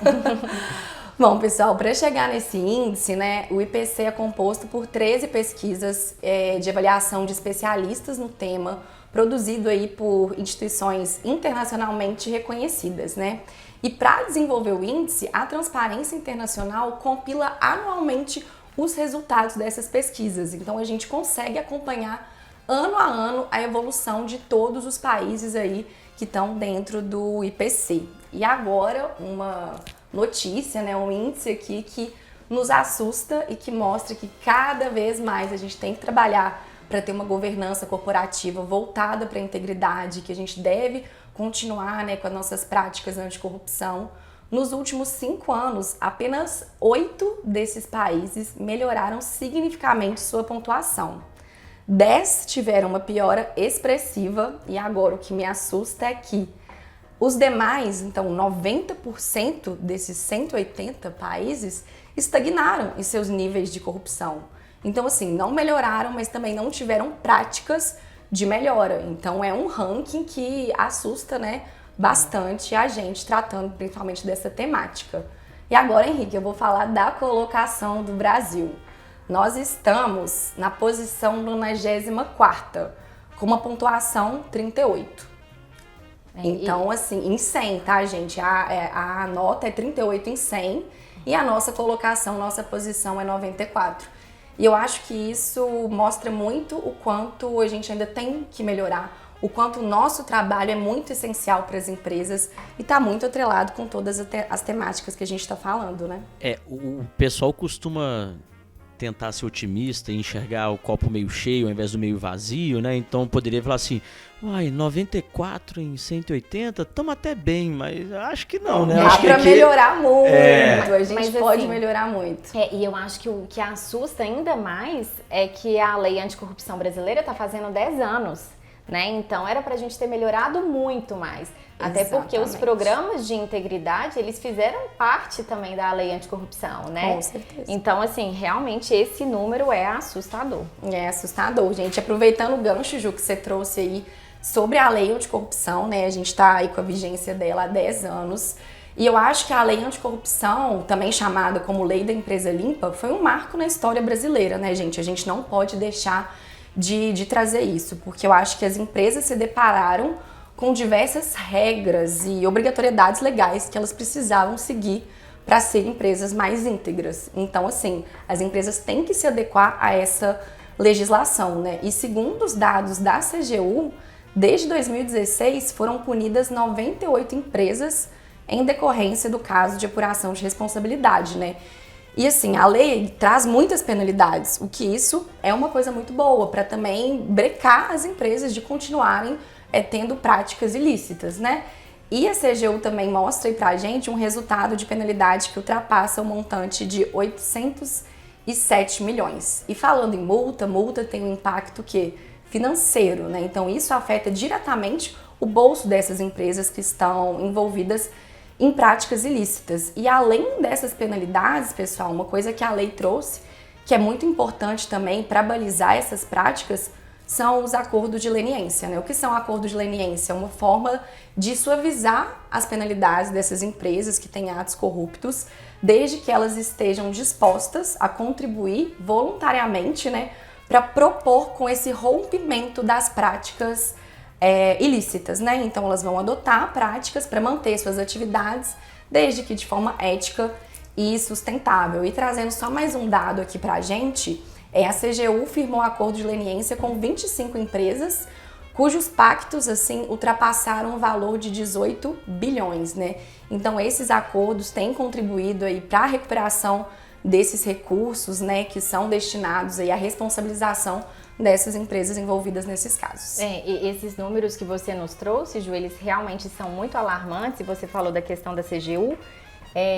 Speaker 4: Bom, pessoal, para chegar nesse índice, né, o IPC é composto por 13 pesquisas de avaliação de especialistas no tema, produzido aí por instituições internacionalmente reconhecidas, né? E para desenvolver o índice, a Transparência Internacional compila anualmente os resultados dessas pesquisas. Então a gente consegue acompanhar ano a ano a evolução de todos os países aí que estão dentro do IPC. E agora uma notícia, né, um índice aqui que nos assusta e que mostra que cada vez mais a gente tem que trabalhar para ter uma governança corporativa voltada para a integridade, que a gente deve continuar, né, com as nossas práticas anticorrupção. Nos últimos 5 anos, apenas 8 desses países melhoraram significativamente sua pontuação. 10 tiveram uma piora expressiva e agora o que me assusta é que os demais, então 90% desses 180 países, estagnaram em seus níveis de corrupção. Então, assim, não melhoraram, mas também não tiveram práticas de melhora. Então, é um ranking que assusta, né, bastante a gente, tratando principalmente dessa temática. E agora, Henrique, eu vou falar da colocação do Brasil. Nós estamos na posição 94ª, com uma pontuação 38. Então, assim, em 100, tá, gente? A nota é 38 em 100 e a nossa colocação, nossa posição é 94. E eu acho que isso mostra muito o quanto a gente ainda tem que melhorar, o quanto o nosso trabalho é muito essencial para as empresas e está muito atrelado com todas as temáticas que a gente está falando, né?
Speaker 2: O pessoal costuma tentar ser otimista e enxergar o copo meio cheio ao invés do meio vazio, né? Então poderia falar assim, 94 em 180, estamos até bem, mas acho que não, né?
Speaker 4: Dá para melhorar muito, a gente
Speaker 3: mas,
Speaker 4: pode
Speaker 3: assim,
Speaker 4: melhorar muito.
Speaker 3: E eu acho que o que assusta ainda mais é que a lei anticorrupção brasileira está fazendo 10 anos, né? Então era pra gente ter melhorado muito mais. Até porque os programas de integridade, eles fizeram parte também da lei anticorrupção, né?
Speaker 4: Com certeza.
Speaker 3: Então, assim, realmente esse número é assustador.
Speaker 4: É assustador, gente. Aproveitando o gancho, Ju, que você trouxe aí sobre a lei anticorrupção, né? A gente tá aí com a vigência dela há 10 anos. E eu acho que a lei anticorrupção, também chamada como Lei da Empresa Limpa, foi um marco na história brasileira, né, gente? A gente não pode deixar de trazer isso, porque eu acho que as empresas se depararam com diversas regras e obrigatoriedades legais que elas precisavam seguir para serem empresas mais íntegras. Então, assim, as empresas têm que se adequar a essa legislação, né? E segundo os dados da CGU, desde 2016 foram punidas 98 empresas em decorrência do caso de apuração de responsabilidade, né? E assim, a lei traz muitas penalidades, o que isso é uma coisa muito boa para também brecar as empresas de continuarem tendo práticas ilícitas, né? E a CGU também mostra aí pra gente um resultado de penalidade que ultrapassa o montante de 807 milhões. E falando em multa tem um impacto financeiro, né? Então isso afeta diretamente o bolso dessas empresas que estão envolvidas em práticas ilícitas. E além dessas penalidades, pessoal, uma coisa que a lei trouxe, que é muito importante também para balizar essas práticas, são os acordos de leniência, né? O que são acordos de leniência? É uma forma de suavizar as penalidades dessas empresas que têm atos corruptos, desde que elas estejam dispostas a contribuir voluntariamente, né, para propor com esse rompimento das práticas ilícitas, né? Então elas vão adotar práticas para manter suas atividades, desde que de forma ética e sustentável. E trazendo só mais um dado aqui pra gente, a CGU firmou um acordo de leniência com 25 empresas, cujos pactos, assim, ultrapassaram o valor de 18 bilhões, né? Então esses acordos têm contribuído aí para a recuperação desses recursos, né, que são destinados aí à responsabilização dessas empresas envolvidas nesses casos.
Speaker 3: E esses números que você nos trouxe, Ju, eles realmente são muito alarmantes. Você falou da questão da CGU.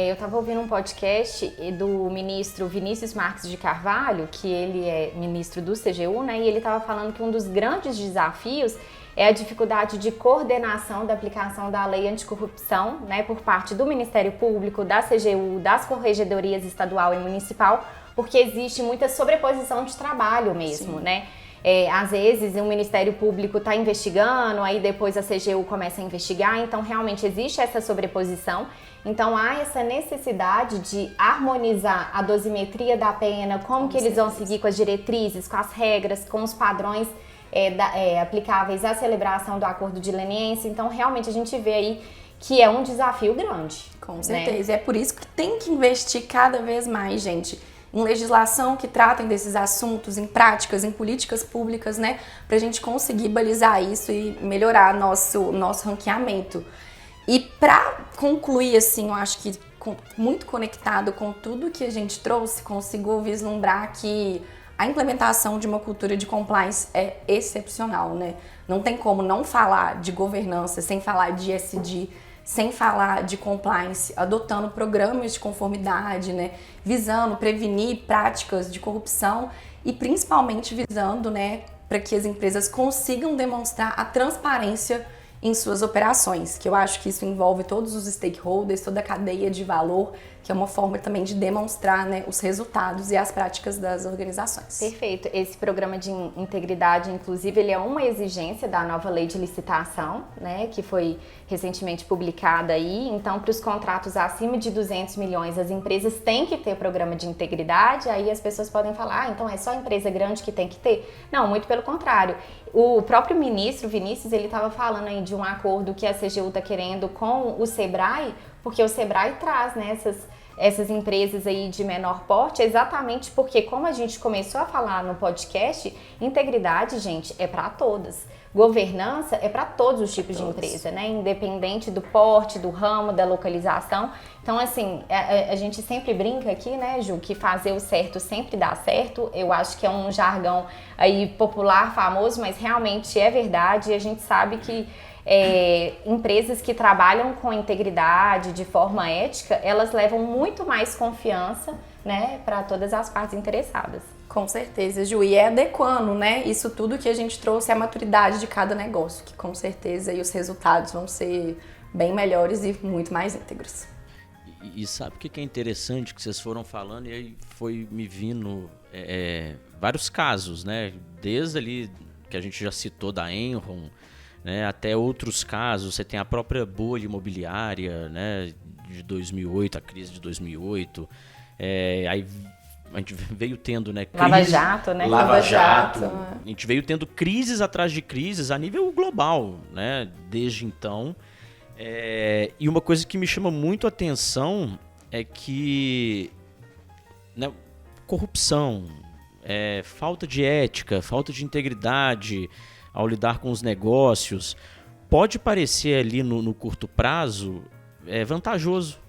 Speaker 3: Eu estava ouvindo um podcast do ministro Vinícius Marques de Carvalho, que ele é ministro do CGU, né? E ele estava falando que um dos grandes desafios é a dificuldade de coordenação da aplicação da lei anticorrupção, né, por parte do Ministério Público, da CGU, das corregedorias estadual e municipal, porque existe muita sobreposição de trabalho mesmo, né? Às vezes o Ministério Público está investigando, aí depois a CGU começa a investigar, então realmente existe essa sobreposição. Então há essa necessidade de harmonizar a dosimetria da pena, como que eles vão seguir com as diretrizes, com as regras, com os padrões aplicáveis à celebração do acordo de leniência. Então realmente a gente vê aí que é um desafio grande.
Speaker 4: Com certeza. É por isso que tem que investir cada vez mais, gente, em legislação que tratem desses assuntos, em práticas, em políticas públicas, né? Pra gente conseguir balizar isso e melhorar nosso ranqueamento. E pra concluir, assim, eu acho que muito conectado com tudo que a gente trouxe, consigo vislumbrar que a implementação de uma cultura de compliance é excepcional, né? Não tem como não falar de governança sem falar de ESG, sem falar de compliance, adotando programas de conformidade, né? Visando prevenir práticas de corrupção e principalmente visando, né, para que as empresas consigam demonstrar a transparência em suas operações, que eu acho que isso envolve todos os stakeholders, toda a cadeia de valor, que é uma forma também de demonstrar, né, os resultados e as práticas das organizações.
Speaker 3: Perfeito. Esse programa de integridade, inclusive, ele é uma exigência da nova lei de licitação, né, que foi recentemente publicada aí. Então, para os contratos acima de 200 milhões, as empresas têm que ter programa de integridade. Aí as pessoas podem falar, então é só empresa grande que tem que ter? Não, muito pelo contrário. O próprio ministro Vinícius, ele estava falando aí de um acordo que a CGU está querendo com o Sebrae, porque o Sebrae traz, né, essas empresas aí de menor porte, exatamente porque, como a gente começou a falar no podcast, integridade, gente, é para todas. Governança é para todos os tipos de empresa, né? Independente do porte, do ramo, da localização. Então, assim, a gente sempre brinca aqui, né, Ju, que fazer o certo sempre dá certo. Eu acho que é um jargão aí popular, famoso, mas realmente é verdade. E a gente sabe que empresas que trabalham com integridade, de forma ética, elas levam muito mais confiança, né, para todas as partes interessadas.
Speaker 4: Com certeza, Ju, e é adequando, né, isso tudo que a gente trouxe à maturidade de cada negócio, que com certeza aí os resultados vão ser bem melhores e muito mais íntegros.
Speaker 2: E sabe o que é interessante que vocês foram falando e aí foi me vindo vários casos, né, desde ali que a gente já citou da Enron, né, até outros casos. Você tem a própria bolha imobiliária, né, de 2008, a crise de 2008, aí a gente veio tendo, né, crise,
Speaker 3: Lava Jato, né?
Speaker 2: Lava Jato. A gente veio tendo crises atrás de crises a nível global, né, desde então. E uma coisa que me chama muito a atenção é que, né, corrupção, falta de ética, falta de integridade ao lidar com os negócios, pode parecer ali no curto prazo vantajoso.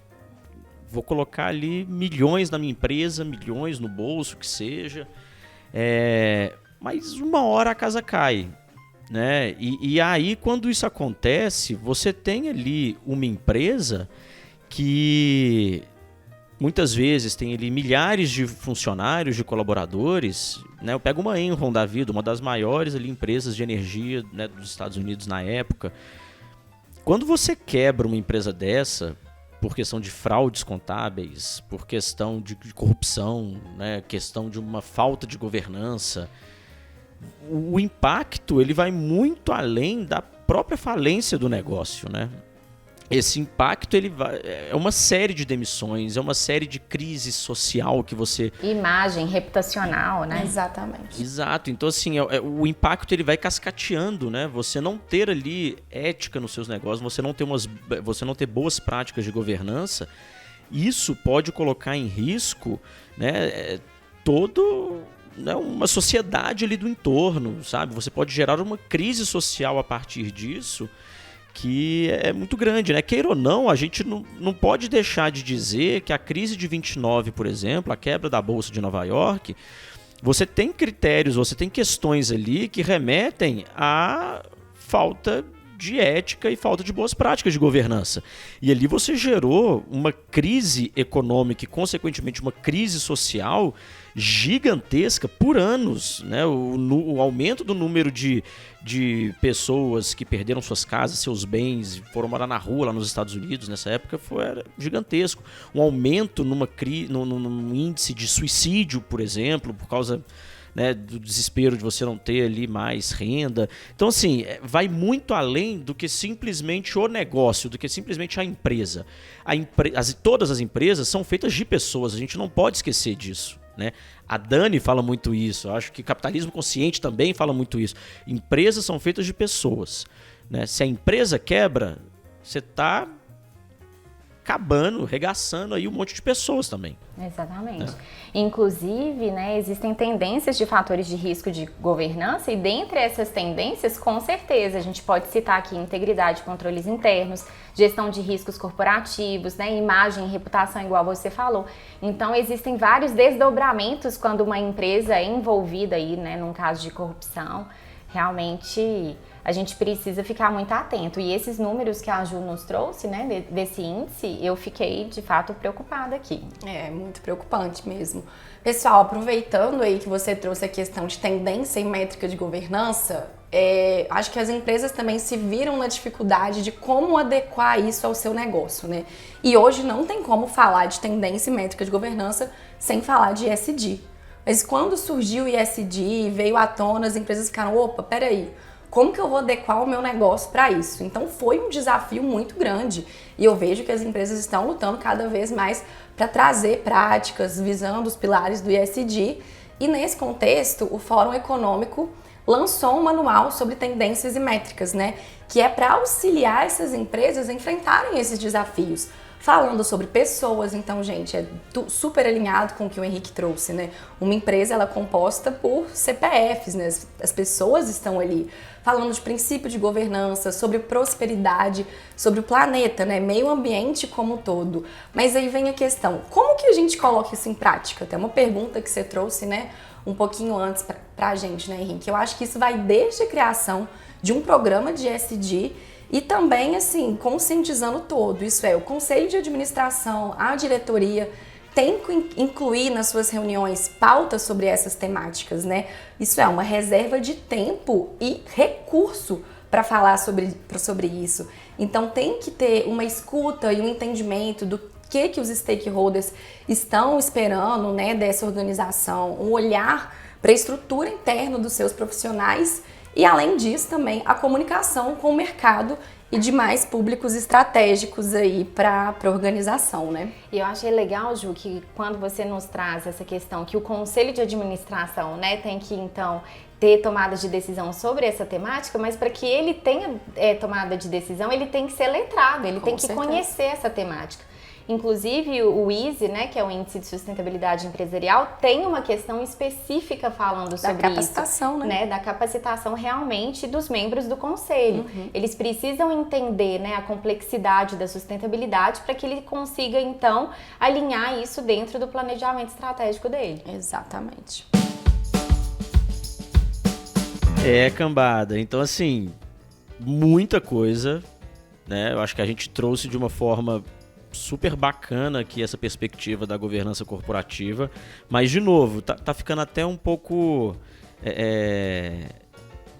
Speaker 2: Vou colocar ali milhões na minha empresa, milhões no bolso, que seja, mas uma hora a casa cai, né? E aí, quando isso acontece, você tem ali uma empresa que muitas vezes tem ali milhares de funcionários, de colaboradores, né? Eu pego uma Enron da vida, uma das maiores ali empresas de energia, né, dos Estados Unidos na época. Quando você quebra uma empresa dessa, por questão de fraudes contábeis, por questão de corrupção, né, questão de uma falta de governança, o impacto ele vai muito além da própria falência do negócio, né? Esse impacto é uma série de demissões, é uma série de crise social que você...
Speaker 3: Imagem reputacional, né?
Speaker 4: Exatamente.
Speaker 2: Exato. Então, assim, o impacto ele vai cascateando, né? Você não ter ali ética nos seus negócios, você não ter boas práticas de governança, isso pode colocar em risco, né, uma sociedade ali do entorno, sabe? Você pode gerar uma crise social a partir disso, que é muito grande, né? Queira ou não, a gente não pode deixar de dizer que a crise de 29, por exemplo, a quebra da Bolsa de Nova York, você tem critérios, você tem questões ali que remetem à falta de ética e falta de boas práticas de governança. E ali você gerou uma crise econômica e, consequentemente, uma crise social gigantesca por anos, né? O aumento do número de pessoas que perderam suas casas, seus bens, foram morar na rua lá nos Estados Unidos nessa época era gigantesco. Um aumento num índice de suicídio, por exemplo, por causa, né, do desespero de você não ter ali mais renda. Então, assim, vai muito além do que simplesmente o negócio, do que simplesmente a empresa. Todas as empresas são feitas de pessoas, a gente não pode esquecer disso, né? A Dani fala muito isso, eu acho que capitalismo consciente também fala muito isso. Empresas são feitas de pessoas, né? Se a empresa quebra, você está acabando, regaçando aí um monte de pessoas também.
Speaker 3: Exatamente. Inclusive, né, existem tendências de fatores de risco de governança e dentre essas tendências, com certeza, a gente pode citar aqui integridade, controles internos, gestão de riscos corporativos, né, imagem e reputação, igual você falou. Então, existem vários desdobramentos quando uma empresa é envolvida aí, né, num caso de corrupção. Realmente, a gente precisa ficar muito atento. E esses números que a Ju nos trouxe, né, desse índice, eu fiquei, de fato, preocupada aqui.
Speaker 4: É, muito preocupante mesmo. Pessoal, aproveitando aí que você trouxe a questão de tendência e métrica de governança, acho que as empresas também se viram na dificuldade de como adequar isso ao seu negócio, né? E hoje não tem como falar de tendência e métrica de governança sem falar de ESG. Mas quando surgiu o ESG, veio à tona, as empresas ficaram, opa, peraí, como que eu vou adequar o meu negócio para isso? Então foi um desafio muito grande e eu vejo que as empresas estão lutando cada vez mais para trazer práticas visando os pilares do ESG e nesse contexto o Fórum Econômico lançou um manual sobre tendências e métricas, né? Que é para auxiliar essas empresas a enfrentarem esses desafios. Falando sobre pessoas, então, gente, é super alinhado com o que o Henrique trouxe, né? Uma empresa, ela é composta por CPFs, né? As pessoas estão ali. Falando de princípio de governança, sobre prosperidade, sobre o planeta, né? Meio ambiente como um todo. Mas aí vem a questão, como que a gente coloca isso em prática? Tem uma pergunta que você trouxe, né? Um pouquinho antes pra gente, né, Henrique? Eu acho que isso vai desde a criação de um programa de ESG e também, assim, conscientizando todo. Isso é, o conselho de administração, a diretoria tem que incluir nas suas reuniões pautas sobre essas temáticas, né? Isso é uma reserva de tempo e recurso para falar sobre isso. Então tem que ter uma escuta e um entendimento do que os stakeholders estão esperando, né, dessa organização, um olhar para a estrutura interna dos seus profissionais e, além disso, também a comunicação com o mercado e demais públicos estratégicos aí para a organização, né?
Speaker 3: E eu achei legal, Ju, que quando você nos traz essa questão que o conselho de administração, né, tem que, então, ter tomada de decisão sobre essa temática, mas para que ele tenha tomada de decisão, ele tem que ser letrado, ele tem que conhecer essa temática. Inclusive, o ISE, né, que é o Índice de Sustentabilidade Empresarial, tem uma questão específica falando sobre isso.
Speaker 4: Da capacitação, né?
Speaker 3: Da capacitação realmente dos membros do conselho. Uhum. Eles precisam entender, né, a complexidade da sustentabilidade para que ele consiga, então, alinhar isso dentro do planejamento estratégico dele.
Speaker 4: Exatamente.
Speaker 2: Cambada. Então, assim, muita coisa, né? Eu acho que a gente trouxe de uma forma super bacana aqui essa perspectiva da governança corporativa, mas de novo, tá ficando até um pouco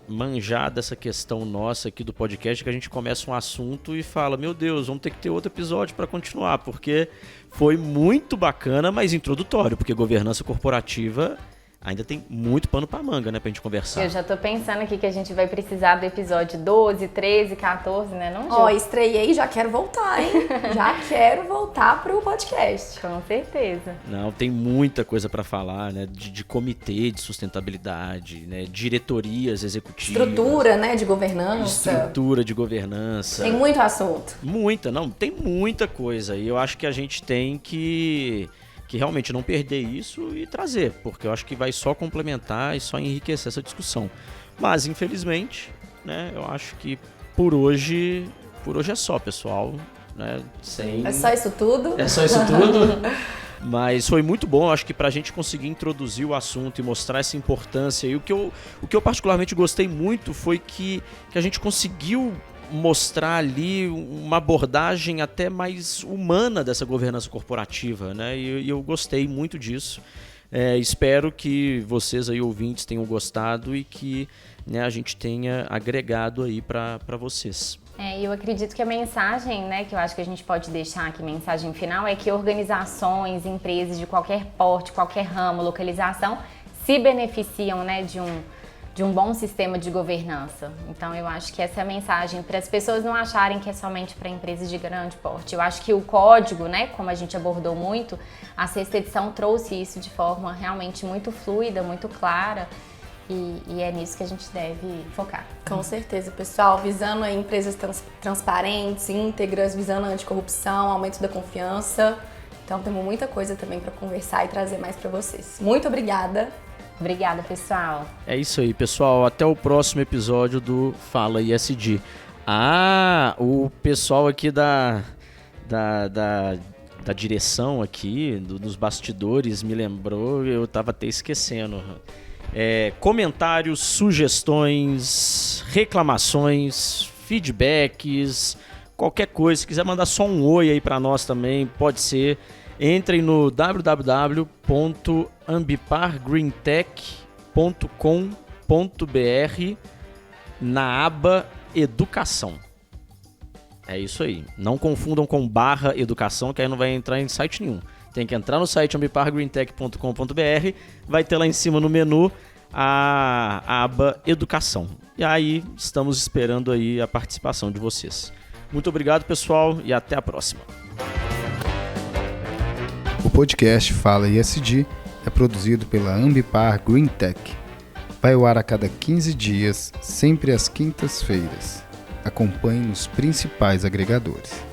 Speaker 2: manjada essa questão nossa aqui do podcast, que a gente começa um assunto e fala, meu Deus, vamos ter que ter outro episódio para continuar, porque foi muito bacana, mas introdutório, porque governança corporativa ainda tem muito pano pra manga, né, pra gente conversar.
Speaker 3: Eu já tô pensando aqui que a gente vai precisar do episódio 12, 13, 14, né, não, Ju?
Speaker 4: Estreiei, já quero voltar, hein? Já quero voltar pro podcast.
Speaker 3: Com certeza.
Speaker 2: Não, tem muita coisa pra falar, né, de comitê de sustentabilidade, né, diretorias executivas.
Speaker 4: Estrutura, né, de governança.
Speaker 2: Estrutura de governança.
Speaker 4: Tem muito assunto.
Speaker 2: Tem muita coisa. E eu acho que a gente tem que realmente não perder isso e trazer, porque eu acho que vai só complementar e só enriquecer essa discussão. Mas, infelizmente, né, eu acho que por hoje é só, pessoal. Né,
Speaker 4: É só isso tudo?
Speaker 2: É só isso tudo. Mas foi muito bom, eu acho que pra gente conseguir introduzir o assunto e mostrar essa importância. E o que eu particularmente gostei muito foi que a gente conseguiu mostrar ali uma abordagem até mais humana dessa governança corporativa, né? E eu gostei muito disso. Espero que vocês aí, ouvintes, tenham gostado e que, né, a gente tenha agregado aí para vocês.
Speaker 3: Eu acredito que a mensagem, né, que eu acho que a gente pode deixar aqui, mensagem final, é que organizações, empresas de qualquer porte, qualquer ramo, localização, se beneficiam, né, de um bom sistema de governança. Então, eu acho que essa é a mensagem, para as pessoas não acharem que é somente para empresas de grande porte. Eu acho que o código, né, como a gente abordou muito, a sexta edição trouxe isso de forma realmente muito fluida, muito clara. e é nisso que a gente deve focar.
Speaker 4: Com certeza, pessoal, visando aí empresas transparentes, íntegras, visando a anticorrupção, aumento da confiança. Então temos muita coisa também para conversar e trazer mais para vocês. Muito obrigada.
Speaker 3: Obrigada, pessoal.
Speaker 2: É isso aí, pessoal. Até o próximo episódio do Fala ISD. O pessoal aqui da direção aqui, dos bastidores, me lembrou, eu tava até esquecendo. Comentários, sugestões, reclamações, feedbacks, qualquer coisa. Se quiser mandar só um oi aí para nós também, pode ser. Entrem no www.ambipargreentech.com.br na aba Educação. É isso aí. Não confundam com /educação, que aí não vai entrar em site nenhum. Tem que entrar no site ambipargreentech.com.br, vai ter lá em cima no menu a aba Educação. E aí estamos esperando aí a participação de vocês. Muito obrigado, pessoal, e até a próxima.
Speaker 1: O podcast Fala ISD é produzido pela Ambipar Green Tech. Vai ao ar a cada 15 dias, sempre às quintas-feiras. Acompanhe nos principais agregadores.